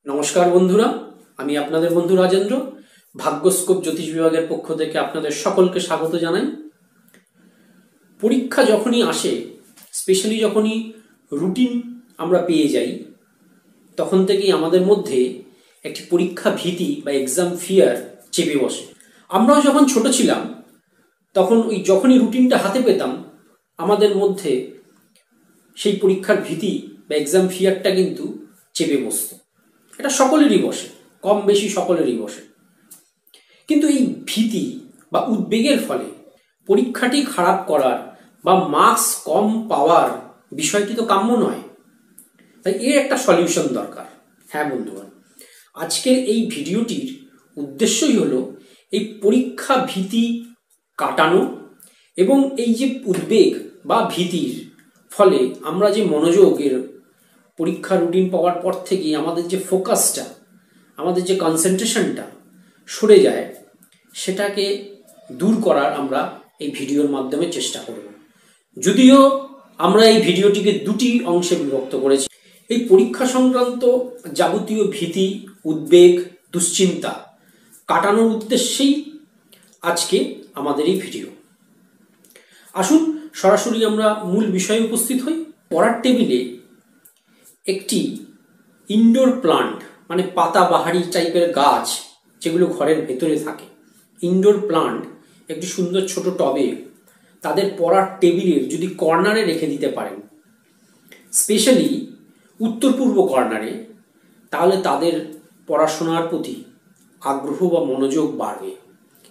নমস্কার বন্ধুরা, আমি আপনাদের বন্ধু রাজেন্দ্র। ভাগ্যস্কোপ জ্যোতিষ বিভাগের পক্ষ থেকে আপনাদের সকলকে স্বাগত জানাই। পরীক্ষা যখনই আসে, স্পেশালি যখনই রুটিন আমরা পেয়ে যাই, তখন থেকেই আমাদের মধ্যে একটি পরীক্ষা ভীতি বা এক্সাম ফিয়ার চেপে বসে। আমরাও যখন ছোট ছিলাম, তখন যখনই রুটিনটা হাতে পেতাম, আমাদের মধ্যে সেই পরীক্ষার ভীতি বা এক্সাম ফিয়ারটা কিন্তু চেপে বসত। এটা সকলেরই বসে, কম বেশি সকলেরই বসে। কিন্তু এই ভীতি বা উদ্বেগের ফলে পরীক্ষাটি খারাপ করার বা মার্কস কম পাওয়ার বিষয়টি তো কাম্য নয়। তাই এর একটা সলিউশন দরকার। হ্যাঁ বন্ধুগণ, আজকের এই ভিডিওটির উদ্দেশ্যই হলো এই পরীক্ষা ভীতি কাটানো এবং এই যে উদ্বেগ বা ভীতির ফলে আমরা যে মনোযোগের পরীক্ষা রুটিন পাওয়ার পর থেকেই আমাদের যে ফোকাসটা, আমাদের যে কনসেন্ট্রেশনটা সরে যায়, সেটাকে দূর করার আমরা এই ভিডিওর মাধ্যমে চেষ্টা করব। যদিও আমরা এই ভিডিওটিকে দুটি অংশে বিভক্ত করেছি। এই পরীক্ষা সংক্রান্ত যাবতীয় ভীতি, উদ্বেগ, দুশ্চিন্তা কাটানোর উদ্দেশ্যেই আজকে আমাদের এই ভিডিও। আসুন সরাসরি আমরা মূল বিষয়ে উপস্থিত হই। পড়ার টেবিলে একটি ইনডোর প্লান্ট, মানে পাতাবাহারি টাইপের গাছ যেগুলো ঘরের ভেতরে থাকে, ইনডোর প্লান্ট একটি সুন্দর ছোট টবে তাদের পড়ার টেবিলের যদি কর্নারে রেখে দিতে পারেন, স্পেশালি উত্তর পূর্ব কর্নারে, তাহলে তাদের পড়াশোনার প্রতি আগ্রহ বা মনোযোগ বাড়বে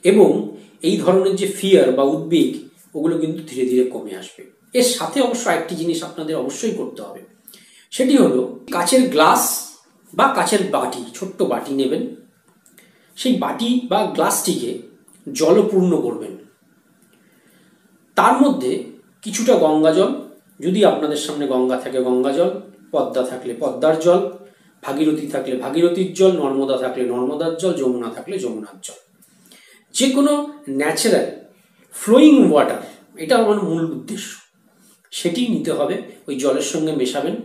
এবং এই ধরনের যে ফিয়ার বা উদ্বেগ, ওগুলো কিন্তু ধীরে ধীরে কমে আসবে। এর সাথে অবশ্য একটি জিনিস আপনাদের অবশ্যই করতে হবে, সেটি হলো কাচের গ্লাস বা কাচের বাটি, ছোট্ট বাটি নেবেন। সেই বাটি বা গ্লাসটিকে জলপূর্ণ করবেন। তার মধ্যে কিছুটা গঙ্গা জল, যদি আপনাদের সামনে গঙ্গা থাকে গঙ্গা জল, পদ্মা থাকলে পদ্মার জল, ভাগীরথী থাকলে ভাগীরথীর জল, নর্মদা থাকলে নর্মদার জল, যমুনা থাকলে যমুনার জল, যে কোনো ন্যাচারাল ফ্লোয়িং ওয়াটার, এটা আমার মূল উদ্দেশ্য, সেটি নিতে হবে। ওই জলের সঙ্গে মেশাবেন।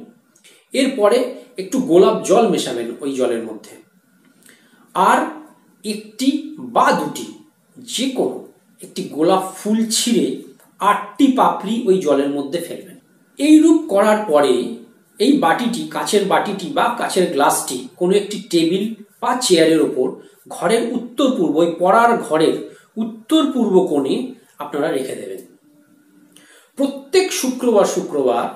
এরপরে একটু গোলাপ জল মেশাবেন ওই জলের মধ্যে, আর একটি বা দুটি যে কোনো একটি গোলাপ ফুল ছিঁড়ে 8টি পাপড়ি ওই জলের মধ্যে ফেলবেন। এইরূপ করার পরে এই বাটিটি, কাচের বাটিটি বা কাচের গ্লাসটি কোনো একটি টেবিল বা চেয়ারের ওপর ঘরের উত্তর পূর্ব, ওই পড়ার ঘরের উত্তর পূর্ব কোণে আপনারা রেখে দেবেন। প্রত্যেক শুক্রবার শুক্রবার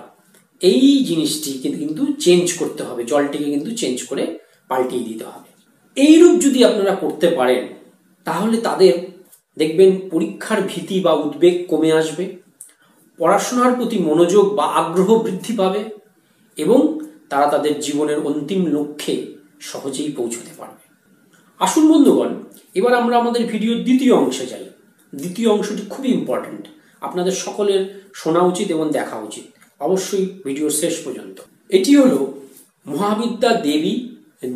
এই জিনিসটিকে কিন্তু চেঞ্জ করতে হবে, জলটিকে কিন্তু চেঞ্জ করে পাল্টিয়ে দিতে হবে। এইরূপ যদি আপনারা করতে পারেন, তাহলে তাদের দেখবেন পরীক্ষার ভীতি বা উদ্বেগ কমে আসবে, পড়াশোনার প্রতি মনোযোগ বা আগ্রহ বৃদ্ধি পাবে এবং তারা তাদের জীবনের অন্তিম লক্ষ্যে সহজেই পৌঁছতে পারবে। আসুন বন্ধুগণ, এবার আমরা আমাদের ভিডিওর দ্বিতীয় অংশে যাই। দ্বিতীয় অংশটি খুবই ইম্পর্ট্যান্ট, আপনাদের সকলের শোনা উচিত এবং দেখা উচিত, অবশ্যই ভিডিওর শেষ পর্যন্ত। এটি হলো মহাবিদ্যা দেবী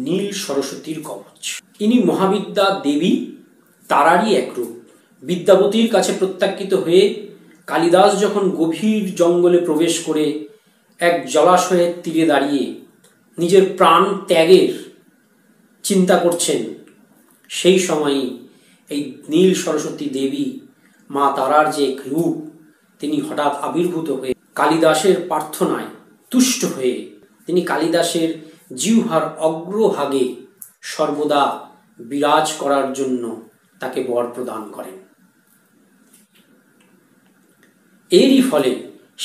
নীল সরস্বতীর কবচ। ইনি মহাবিদ্যা দেবী, তারারই এক রূপ। বিদ্যাপতির কাছে প্রত্যাখ্যিত হয়ে কালিদাস যখন গভীর জঙ্গলে প্রবেশ করে এক জলাশয়ের তীরে দাঁড়িয়ে নিজের প্রাণ ত্যাগের চিন্তা করছেন, সেই সময়ই এই নীল সরস্বতী দেবী, মা তারার যে এক রূপ, তিনি হঠাৎ আবির্ভূত হয়ে কালিদাসের প্রার্থনায় তুষ্ট হয়ে তিনি কালিদাসের জিহ্বার অগ্রভাগে সর্বদা বিরাজ করার জন্য তাকে বর প্রদান করেন। এরই ফলে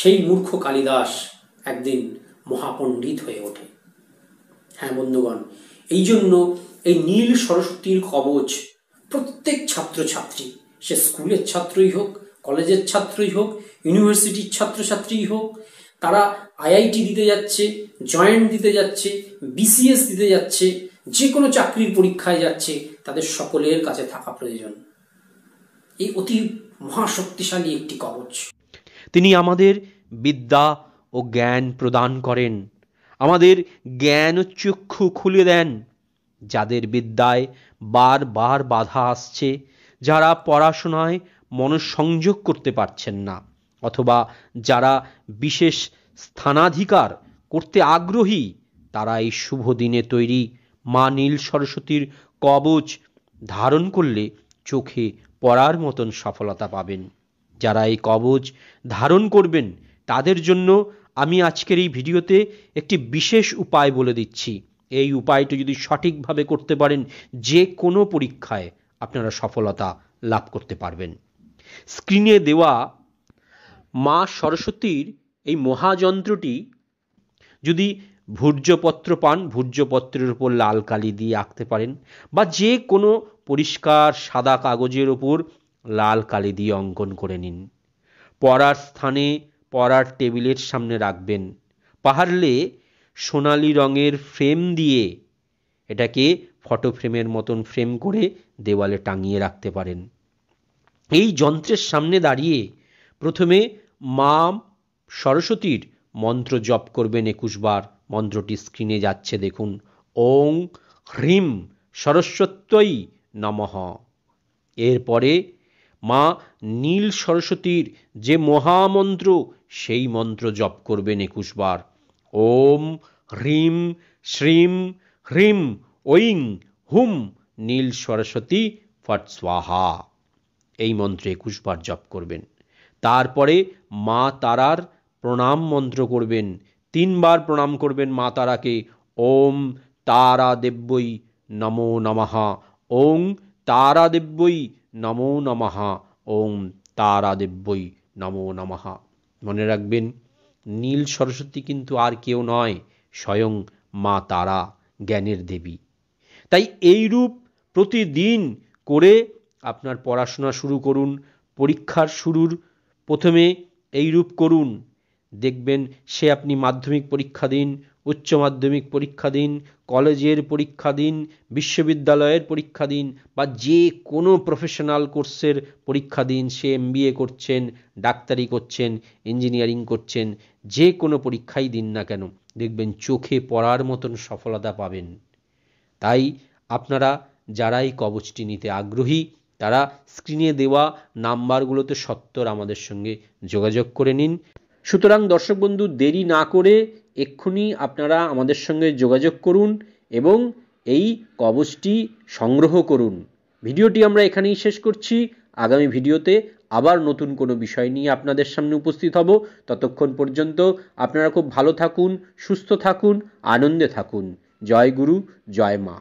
সেই মূর্খ কালিদাস একদিন মহাপণ্ডিত হয়ে ওঠে। হ্যাঁ বন্ধুগণ, এই জন্য এই নীল সরস্বতীর কবচ প্রত্যেক ছাত্রছাত্রী, সে স্কুলের ছাত্রই হোক, কলেজের ছাত্রই হোক, ইউনিভার্সিটির ছাত্রছাত্রীই হোক, তারা আইআইটি দিতে যাচ্ছে, জয়েন্ট দিতে যাচ্ছে, বিসিএস দিতে যাচ্ছে, যে কোনো চাকরির পরীক্ষায় যাচ্ছে, তাদের সকলের কাছে থাকা প্রয়োজন এই অতি মহাশক্তিশালী একটি কবচ। তিনি আমাদের বিদ্যা ও জ্ঞান প্রদান করেন, আমাদের জ্ঞান ও চক্ষু খুলে দেন। যাদের বিদ্যায় বারবার বাধা আসছে, যারা পড়াশোনায় মনোসংযোগ করতে পারছেন না, অথবা যারা বিশেষ স্থানাধিকার করতে আগ্রহী, তারা এই শুভ দিনে তৈরি মা নীল সরস্বতীর কবচ ধারণ করলে চোখে পড়ার মতন সফলতা পাবেন। যারা এই কবচ ধারণ করবেন তাদের জন্য আমি আজকের এই ভিডিওতে একটি বিশেষ উপায় বলে দিচ্ছি। এই উপায়টি যদি সঠিকভাবে করতে পারেন, যে কোনো পরীক্ষায় আপনারা সফলতা লাভ করতে পারবেন। স্ক্রিনে দেওয়া মা সরস্বতীর এই মহাযন্ত্রটি যদি ভূর্জপত্র পান, ভূর্জপত্রের উপর লাল কালি দিয়ে আঁকতে পারেন, বা যে কোনো পরিষ্কার সাদা কাগজের ওপর লাল কালি দিয়ে অঙ্কন করে নিন। পড়ার স্থানে পড়ার টেবিলের সামনে রাখবেন। পারলে সোনালি রঙের ফ্রেম দিয়ে এটাকে ফটো ফ্রেমের মতন ফ্রেম করে দেওয়ালে টাঙিয়ে রাখতে পারেন। এই যন্ত্রের সামনে দাঁড়িয়ে প্রথমে মা সরস্বতীর মন্ত্র জপ করবেন 21 বার। মন্ত্রটি স্ক্রিনে যাচ্ছে দেখুন। ওং হ্রিম সরস্বত্যই নমঃ। এরপরে মা নীল সরস্বতীর যে মহামন্ত্র, সেই মন্ত্র জপ করবেন 21 বার। ওম হ্রিম শ্রীম হ্রিম ঐং হুম নীল সরস্বতী ফট স্বাহা। এই মন্ত্র 21 বার জপ করবেন। তারপরে মা তারার প্রণাম মন্ত্র করবেন। 3 বার প্রণাম করবেন মা তারাকে। ওম তারা দেব্যই নমো নমঃ। ওং তারা দেব্যই নমো নমঃ। ওং তারা দেব্যই নমো নমঃ। মনে রাখবেন, নীল সরস্বতী কিন্তু আর কেউ নয়, স্বয়ং মা তারা, জ্ঞানের দেবী। তাই এই রূপ প্রতিদিন করে আপনার পড়াশোনা শুরু করুন। পরীক্ষার শুরুর প্রথমে এই রূপ করুন। দেখবেন সে আপনি মাধ্যমিক পরীক্ষা দিন, উচ্চ মাধ্যমিক পরীক্ষা দিন, কলেজের পরীক্ষা দিন, বিশ্ববিদ্যালয়ের পরীক্ষা দিন, বা যে কোনো প্রফেশনাল কোর্সের পরীক্ষা দিন, সে MBA করছেন, ডাক্তারি করছেন, ইঞ্জিনিয়ারিং করছেন, যে কোনো পরীক্ষাই দিন না কেন, দেখবেন চোখে পড়ার মতন সফলতা পাবেন। তাই আপনারা যারা এই কবচটি নিতে আগ্রহী, তারা স্ক্রিনে দেওয়া নাম্বারগুলোতে সত্বর আমাদের সঙ্গে যোগাযোগ করে নিন। সুতরাং দর্শক বন্ধু, দেরি না করে এক্ষুনি আপনারা আমাদের সঙ্গে যোগাযোগ করুন এবং এই কবচটি সংগ্রহ করুন। ভিডিওটি আমরা এখানেই শেষ করছি। আগামী ভিডিওতে আবার নতুন কোনো বিষয় নিয়ে আপনাদের সামনে উপস্থিত হব। ততক্ষণ পর্যন্ত আপনারা খুব ভালো থাকুন, সুস্থ থাকুন, আনন্দে থাকুন। জয় গুরু, জয় মা।